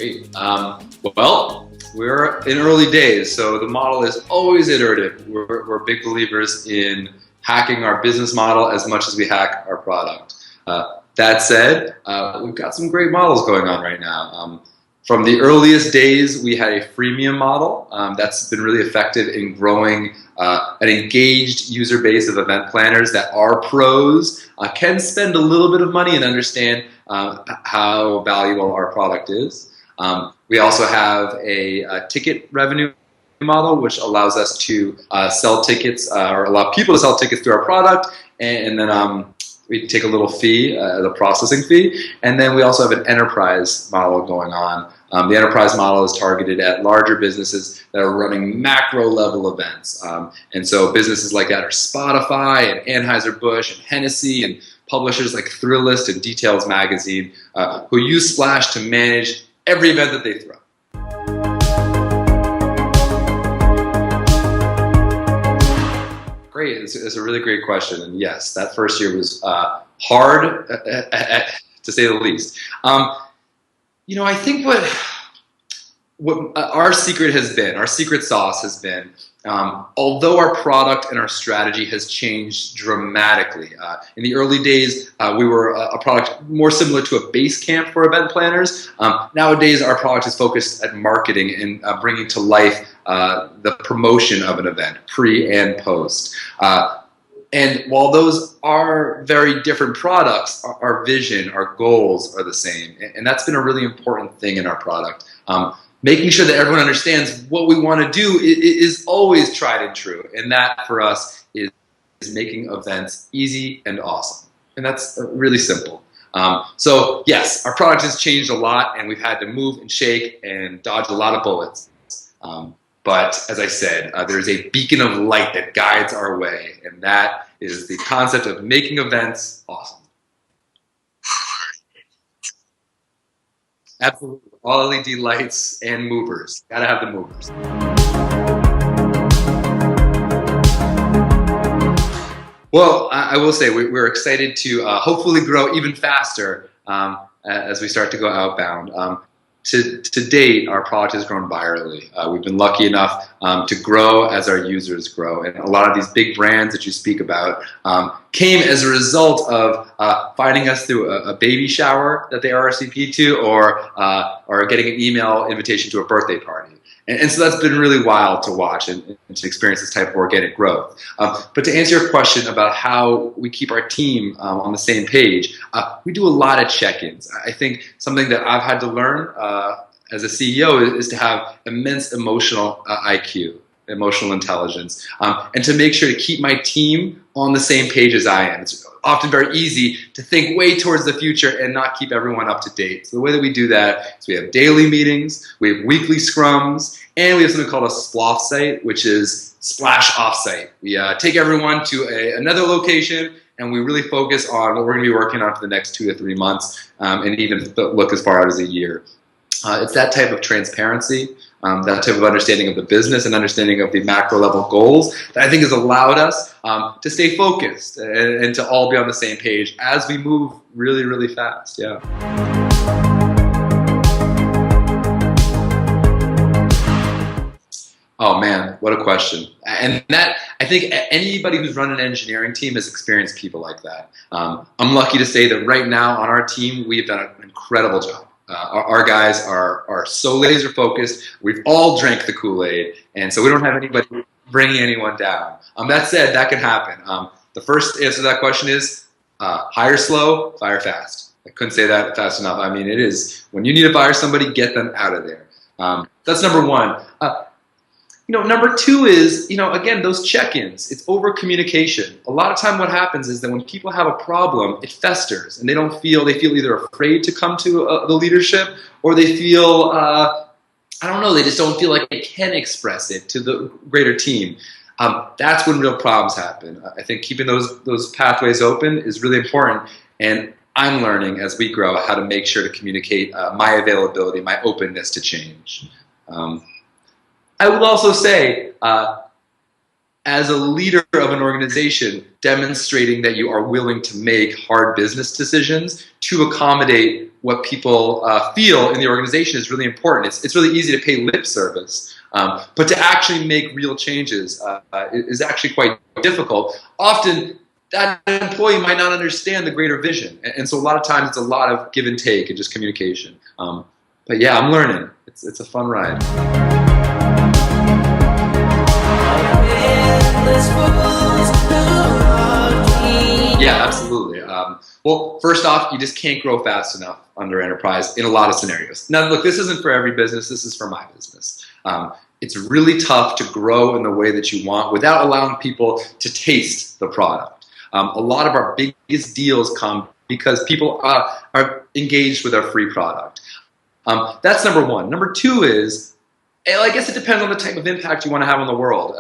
Great. Well, we're in early days, so the model is always iterative. We're big believers in hacking our business model as much as we hack our product. That said, we've got some great models going on right now. From the earliest days, we had a freemium model that's been really effective in growing an engaged user base of event planners that are pros, can spend a little bit of money and understand how valuable our product is. We also have a ticket revenue model, which allows us to sell tickets or allow people to sell tickets through our product, and then we take a little fee, the processing fee, and then we also have an enterprise model going on. The enterprise model is targeted at larger businesses that are running macro level events, and so businesses like that are Spotify and Anheuser-Busch and Hennessy and publishers like Thrillist and Details Magazine who use Splash to manage every event that they throw. Great, it's a really great question, and yes, that first year was hard, to say the least. I think what our secret has been, our secret sauce has been, although our product and our strategy has changed dramatically. In the early days, we were a product more similar to a base camp for event planners. Nowadays, our product is focused at marketing and bringing to life the promotion of an event, pre and post. And while those are very different products, our vision, our goals are the same. And that's been a really important thing in our product. Making sure that everyone understands what we want to do is always tried and true. And that for us is making events easy and awesome. And that's really simple. So yes, our product has changed a lot, and we've had to move and shake and dodge a lot of bullets. But as I said, there's a beacon of light that guides our way, and that is the concept of making events awesome. Absolutely. All LED lights and movers. Gotta have the movers. Well, I will say we're excited to hopefully grow even faster as we start to go outbound. To date, our product has grown virally. We've been lucky enough to grow as our users grow. And a lot of these big brands that you speak about came as a result of finding us through a baby shower that they RSVP'd to, or getting an email invitation to a birthday party. And so that's been really wild to watch and to experience this type of organic growth. But to answer your question about how we keep our team on the same page, we do a lot of check-ins. I think something that I've had to learn as a CEO is to have immense emotional IQ, emotional intelligence, and to make sure to keep my team on the same page as I am. It's often very easy to think way towards the future and not keep everyone up to date. So the way that we do that is we have daily meetings, we have weekly scrums, and we have something called a SPLOF site, which is Splash Offsite. We take everyone to another location, and we really focus on what we're going to be working on for the next 2 to 3 months, and even look as far out as a year. It's that type of transparency, that type of understanding of the business and understanding of the macro level goals that I think has allowed us to stay focused and to all be on the same page as we move really, really fast. Yeah. Oh man, what a question. And that, I think anybody who's run an engineering team has experienced people like that. I'm lucky to say that right now on our team, we've done an incredible job. Our guys are so laser focused. We've all drank the Kool-Aid, and so we don't have anybody bringing anyone down. That said, that can happen. The first answer to that question is hire slow, fire fast. I couldn't say that fast enough. I mean, it is when you need to fire somebody, get them out of there. That's number one. Number two is, again, those check-ins. It's over communication. A lot of time what happens is that when people have a problem, it festers, and they feel either afraid to come to the leadership, or they feel, they just don't feel like they can express it to the greater team. That's when real problems happen. I think keeping those pathways open is really important, and I'm learning as we grow how to make sure to communicate my availability, my openness to change. I will also say, as a leader of an organization, demonstrating that you are willing to make hard business decisions to accommodate what people feel in the organization is really important. It's really easy to pay lip service, but to actually make real changes is actually quite difficult. Often, that employee might not understand the greater vision, and so a lot of times it's a lot of give and take and just communication. But yeah, I'm learning. It's a fun ride. Yeah, absolutely. Well, first off, you just can't grow fast enough under enterprise in a lot of scenarios. Now, look, this isn't for every business. This is for my business. It's really tough to grow in the way that you want without allowing people to taste the product. A lot of our biggest deals come because people are engaged with our free product. That's number one. Number two is, I guess it depends on the type of impact you want to have on the world.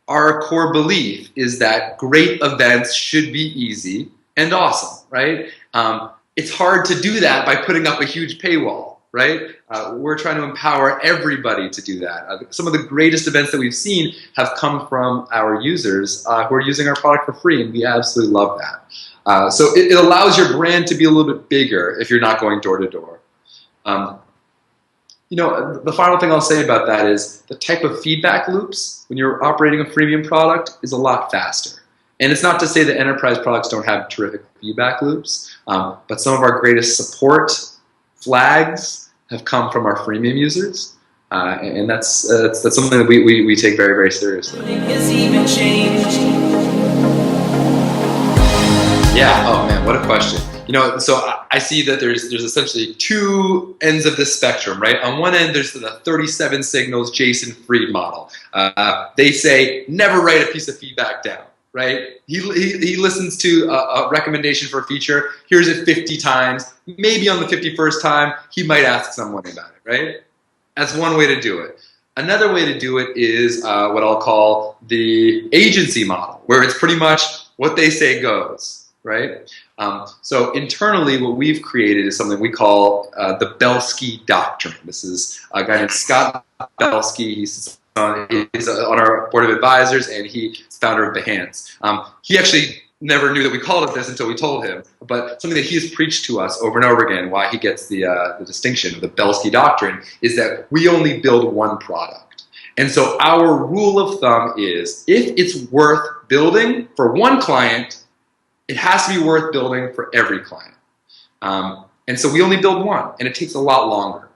Our core belief is that great events should be easy and awesome, right? It's hard to do that by putting up a huge paywall, right? We're trying to empower everybody to do that. Some of the greatest events that we've seen have come from our users who are using our product for free, and we absolutely love that. So it allows your brand to be a little bit bigger if you're not going door to door. The final thing I'll say about that is the type of feedback loops when you're operating a freemium product is a lot faster. And it's not to say that enterprise products don't have terrific feedback loops, but some of our greatest support flags have come from our freemium users, and that's something that we take very, very seriously. Yeah. Oh man, what a question. So I see that there's essentially two ends of the spectrum, right? On one end, there's the 37 signals Jason Fried model. They say never write a piece of feedback down, right? He listens to a recommendation for a feature, hears it 50 times. Maybe on the 51st time, he might ask someone about it, right? That's one way to do it. Another way to do it is what I'll call the agency model, where it's pretty much what they say goes, right? So internally, what we've created is something we call the Belsky Doctrine. This is a guy named Scott Belsky. He's on our board of advisors, and he's founder of Behance. He actually never knew that we called it this until we told him, but something that he has preached to us over and over again, why he gets the distinction of the Belsky Doctrine, is that we only build one product. And so our rule of thumb is, if it's worth building for one client, it has to be worth building for every client. And so we only build one, and it takes a lot longer.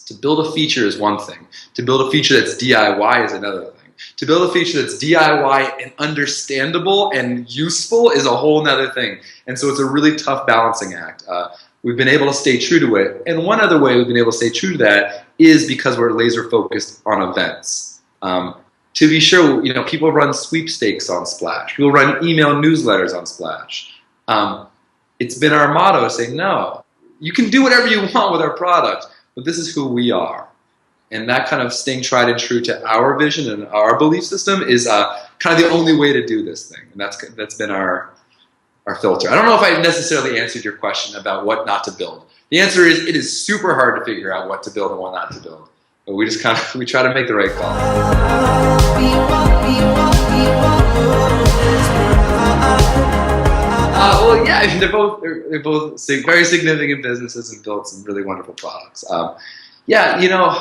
To build a feature is one thing. To build a feature that's DIY is another thing. To build a feature that's DIY and understandable and useful is a whole other thing. And so it's a really tough balancing act. We've been able to stay true to it. And one other way we've been able to stay true to that is because we're laser focused on events. To be sure, people run sweepstakes on Splash. People run email newsletters on Splash. It's been our motto saying, no, you can do whatever you want with our product, but this is who we are. And that kind of staying tried and true to our vision and our belief system is kind of the only way to do this thing. And that's been our filter. I don't know if I necessarily answered your question about what not to build. The answer is, it is super hard to figure out what to build and what not to build. But we just we try to make the right call. Well, yeah, I mean, they're both very significant businesses and built some really wonderful products. Yeah,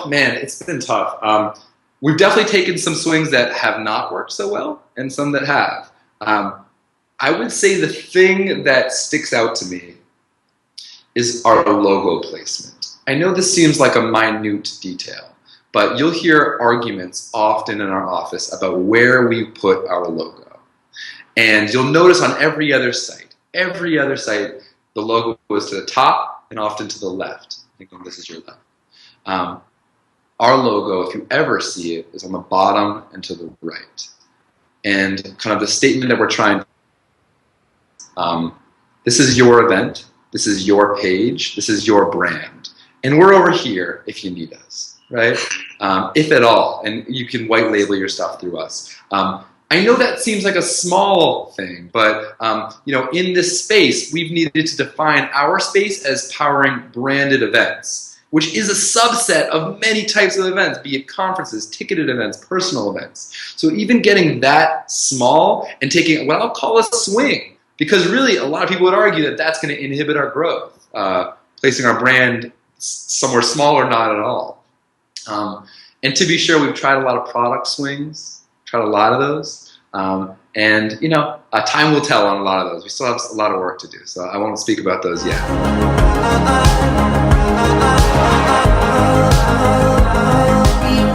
man, it's been tough. We've definitely taken some swings that have not worked so well, and some that have. I would say the thing that sticks out to me is our logo placement. I know this seems like a minute detail, but you'll hear arguments often in our office about where we put our logo. And you'll notice on every other site, the logo is to the top and often to the left. I think this is your left. Our logo, if you ever see it, is on the bottom and to the right. And kind of the statement that we're trying to this is your event, this is your page, this is your brand. And we're over here if you need us, right? If at all, and you can white label your stuff through us. I know that seems like a small thing, but in this space, we've needed to define our space as powering branded events, which is a subset of many types of events, be it conferences, ticketed events, personal events. So even getting that small and taking what I'll call a swing, because really a lot of people would argue that that's going to inhibit our growth, placing our brand somewhere smaller, not at all. And to be sure, we've tried a lot of product swings, tried a lot of those. And, you know, time will tell on a lot of those. We still have a lot of work to do, so I won't speak about those yet.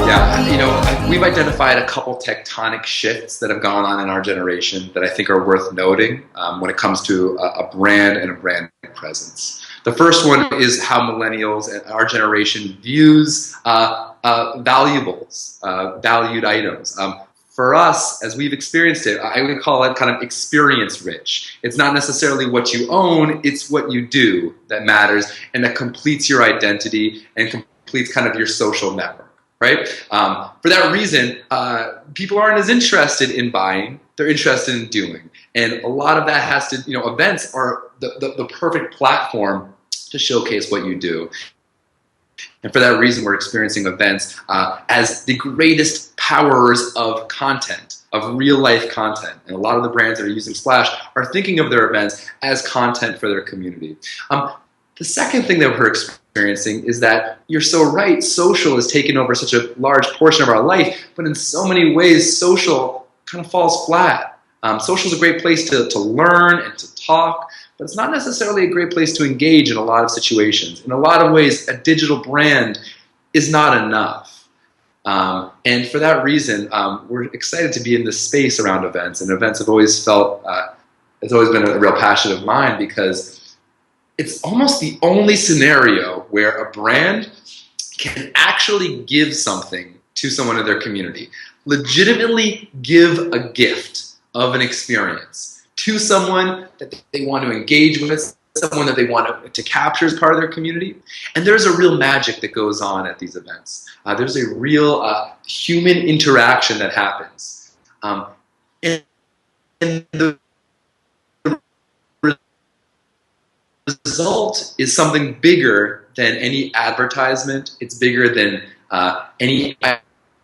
Yeah, you know, we've identified a couple tectonic shifts that have gone on in our generation that I think are worth noting when it comes to a brand and a brand presence. The first one is how millennials and our generation views valuables, valued items. For us, as we've experienced it, I would call it kind of experience rich. It's not necessarily what you own, it's what you do that matters and that completes your identity and completes kind of your social network, right? For that reason, people aren't as interested in buying, they're interested in doing. And a lot of that has to, you know, events are the perfect platform to showcase what you do. And for that reason, we're experiencing events as the greatest powers of content, of real-life content. And a lot of the brands that are using Splash are thinking of their events as content for their community. The second thing that we're experiencing is that you're so right, social has taken over such a large portion of our life, but in so many ways, social kind of falls flat. Social is a great place to learn and to talk, but it's not necessarily a great place to engage in a lot of situations. In a lot of ways, a digital brand is not enough. And for that reason, we're excited to be in this space around events, and events have always felt, it's always been a real passion of mine because it's almost the only scenario where a brand can actually give something to someone in their community, legitimately give a gift of an experience to someone that they want to engage with, someone that they want to capture as part of their community. And there's a real magic that goes on at these events. There's a real human interaction that happens. And the result is something bigger than any advertisement. It's bigger than any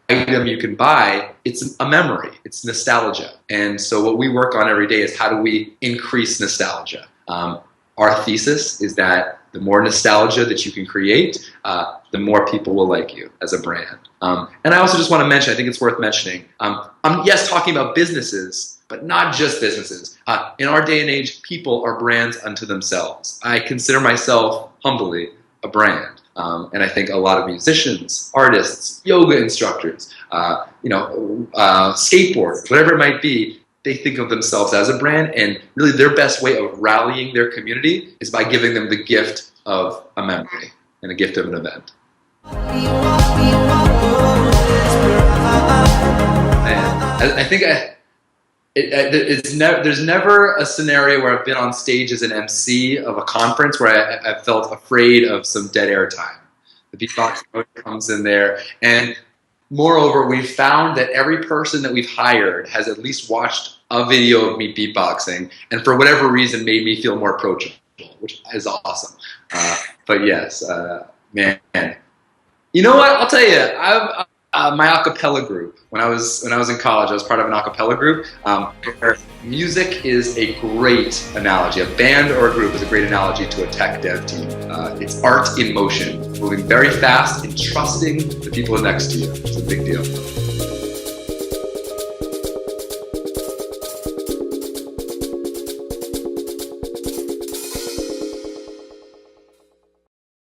item you can buy. It's a memory. It's nostalgia. And so what we work on every day is how do we increase nostalgia? Our thesis is that the more nostalgia that you can create, the more people will like you as a brand. And I also just want to mention, I think it's worth mentioning, I'm, yes, talking about businesses, but not just businesses. In our day and age, people are brands unto themselves. I consider myself, humbly, a brand. And I think a lot of musicians, artists, yoga instructors, skateboarders, whatever it might be, they think of themselves as a brand, and really their best way of rallying their community is by giving them the gift of a memory and a gift of an event. And I think there's never a scenario where I've been on stage as an MC of a conference where I felt afraid of some dead air time. The beatbox comes in there, and moreover, we've found that every person that we've hired has at least watched a video of me beatboxing, and for whatever reason made me feel more approachable, which is awesome. But yes, man, you know what? I'll tell you, my a cappella group. When I was in college, I was part of an a cappella group. Where music is a great analogy. A band or a group is a great analogy to a tech dev team. It's art in motion, moving very fast and trusting the people next to you. It's a big deal.